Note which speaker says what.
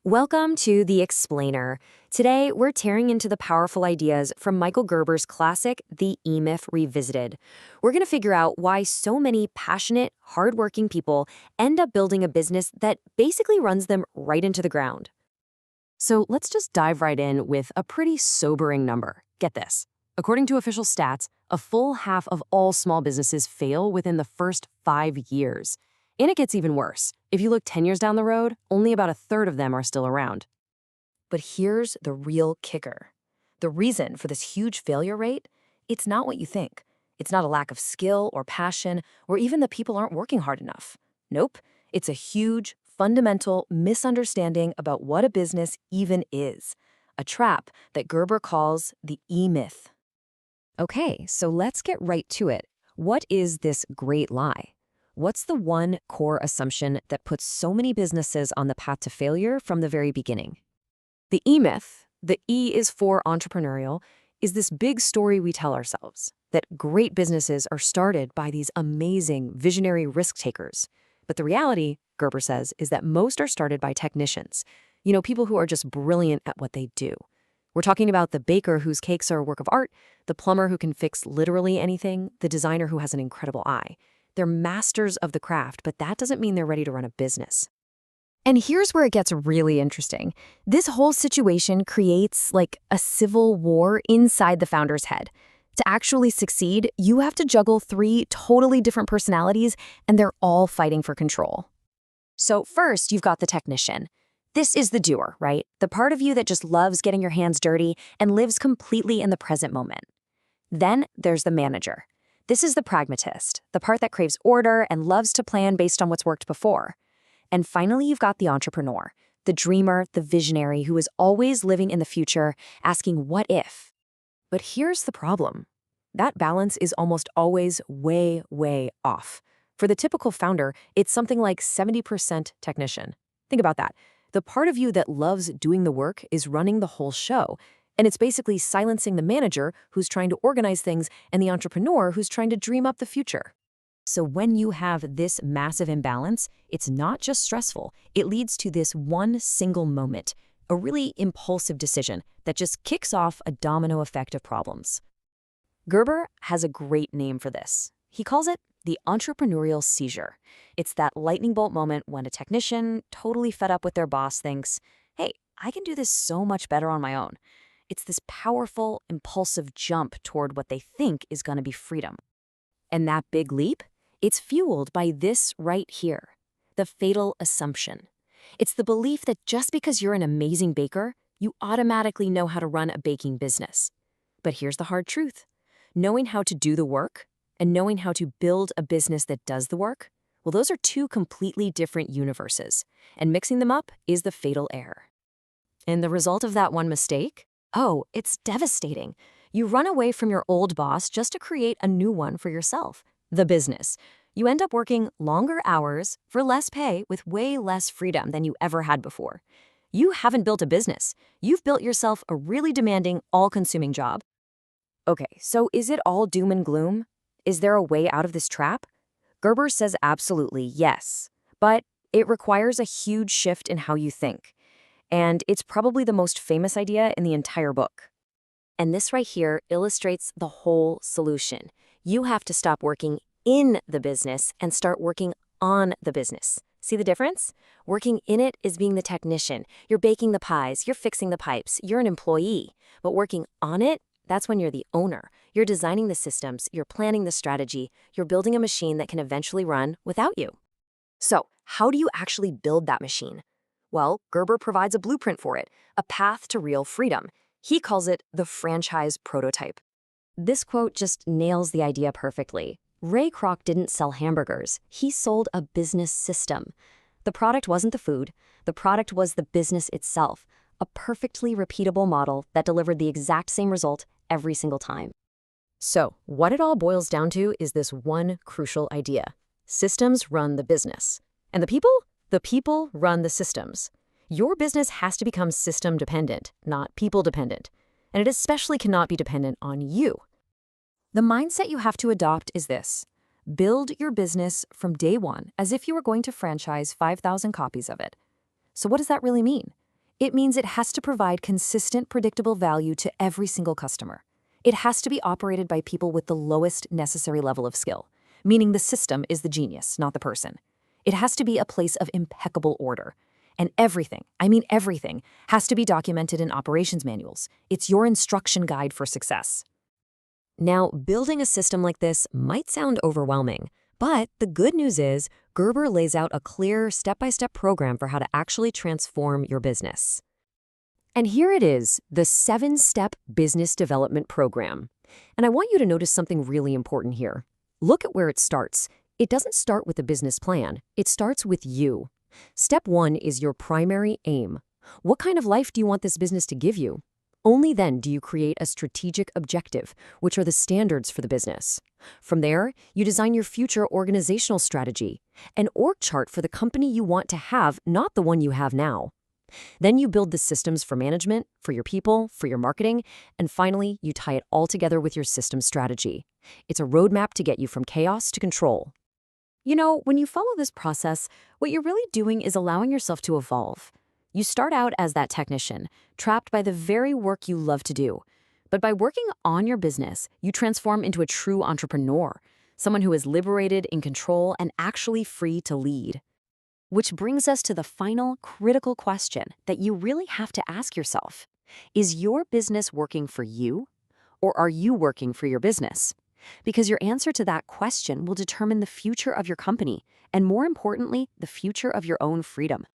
Speaker 1: Welcome to The Explainer. Today, we're tearing into the powerful ideas from Michael Gerber's classic, The E-Myth Revisited. We're going to figure out why so many passionate, hardworking people end up building a business that basically runs them right into the ground. So let's just dive right in with a pretty sobering number. Get this. According to official stats, a full half of all small businesses fail within the first 5 years. And it gets even worse. If you look 10 years down the road, only about a third of them are still around. But here's the real kicker. The reason for this huge failure rate, it's not what you think. It's not a lack of skill or passion, or even the people aren't working hard enough. Nope, it's a huge, fundamental misunderstanding about what a business even is. A trap that Gerber calls the E-Myth. Okay, so let's get right to it. What is this great lie? What's the one core assumption that puts so many businesses on the path to failure from the very beginning? The E-Myth, the E is for entrepreneurial, is this big story we tell ourselves, that great businesses are started by these amazing, visionary risk takers. But the reality, Gerber says, is that most are started by technicians. People who are just brilliant at what they do. We're talking about the baker whose cakes are a work of art, the plumber who can fix literally anything, the designer who has an incredible eye. They're masters of the craft, but that doesn't mean they're ready to run a business. And here's where it gets really interesting. This whole situation creates like a civil war inside the founder's head. To actually succeed, you have to juggle 3 totally different personalities, and they're all fighting for control. So first, you've got the technician. This is the doer, right? The part of you that just loves getting your hands dirty and lives completely in the present moment. Then there's the manager. This is the pragmatist, the part that craves order and loves to plan based on what's worked before. And finally, you've got the entrepreneur, the dreamer, the visionary who is always living in the future, asking what if. But here's the problem. That balance is almost always way, way off. For the typical founder, it's something like 70% technician. Think about that. The part of you that loves doing the work is running the whole show. And it's basically silencing the manager who's trying to organize things and the entrepreneur who's trying to dream up the future. So when you have this massive imbalance, it's not just stressful. It leads to this one single moment, a really impulsive decision that just kicks off a domino effect of problems. Gerber has a great name for this. He calls it the entrepreneurial seizure. It's that lightning bolt moment when a technician, totally fed up with their boss, thinks, hey, I can do this so much better on my own. It's this powerful, impulsive jump toward what they think is going to be freedom. And that big leap? It's fueled by this right here, the fatal assumption. It's the belief that just because you're an amazing baker, you automatically know how to run a baking business. But here's the hard truth. Knowing how to do the work and knowing how to build a business that does the work, well, those are 2 completely different universes. And mixing them up is the fatal error. And the result of that one mistake? Oh, it's devastating. You run away from your old boss just to create a new one for yourself, the business. You end up working longer hours for less pay with way less freedom than you ever had before. You haven't built a business. You've built yourself a really demanding, all-consuming job. Okay, so is it all doom and gloom? Is there a way out of this trap? Gerber says absolutely yes, but it requires a huge shift in how you think. And it's probably the most famous idea in the entire book. And this right here illustrates the whole solution. You have to stop working in the business and start working on the business. See the difference? Working in it is being the technician. You're baking the pies, you're fixing the pipes, you're an employee. But working on it, that's when you're the owner. You're designing the systems, you're planning the strategy, you're building a machine that can eventually run without you. So, how do you actually build that machine? Well, Gerber provides a blueprint for it, a path to real freedom. He calls it the franchise prototype. This quote just nails the idea perfectly. Ray Kroc didn't sell hamburgers. He sold a business system. The product wasn't the food. The product was the business itself, a perfectly repeatable model that delivered the exact same result every single time. So, what it all boils down to is this one crucial idea. Systems run the business. And the people? The people run the systems. Your business has to become system dependent, not people dependent. And it especially cannot be dependent on you. The mindset you have to adopt is this. Build your business from day one as if you were going to franchise 5,000 copies of it. So what does that really mean? It means it has to provide consistent, predictable value to every single customer. It has to be operated by people with the lowest necessary level of skill, meaning the system is the genius, not the person. It has to be a place of impeccable order. And everything, I mean everything, has to be documented in operations manuals. It's your instruction guide for success. Now, building a system like this might sound overwhelming, but the good news is Gerber lays out a clear step-by-step program for how to actually transform your business. And here it is, the 7-step business development program. And I want you to notice something really important here. Look at where it starts. It doesn't start with a business plan. It starts with you. Step 1 is your primary aim. What kind of life do you want this business to give you? Only then do you create a strategic objective, which are the standards for the business. From there, you design your future organizational strategy, an org chart for the company you want to have, not the one you have now. Then you build the systems for management, for your people, for your marketing, and finally, you tie it all together with your system strategy. It's a roadmap to get you from chaos to control. You know, when you follow this process, what you're really doing is allowing yourself to evolve. You start out as that technician, trapped by the very work you love to do. But by working on your business, you transform into a true entrepreneur, someone who is liberated, in control, and actually free to lead. Which brings us to the final critical question that you really have to ask yourself. Is your business working for you, or are you working for your business? Because your answer to that question will determine the future of your company, and more importantly, the future of your own freedom.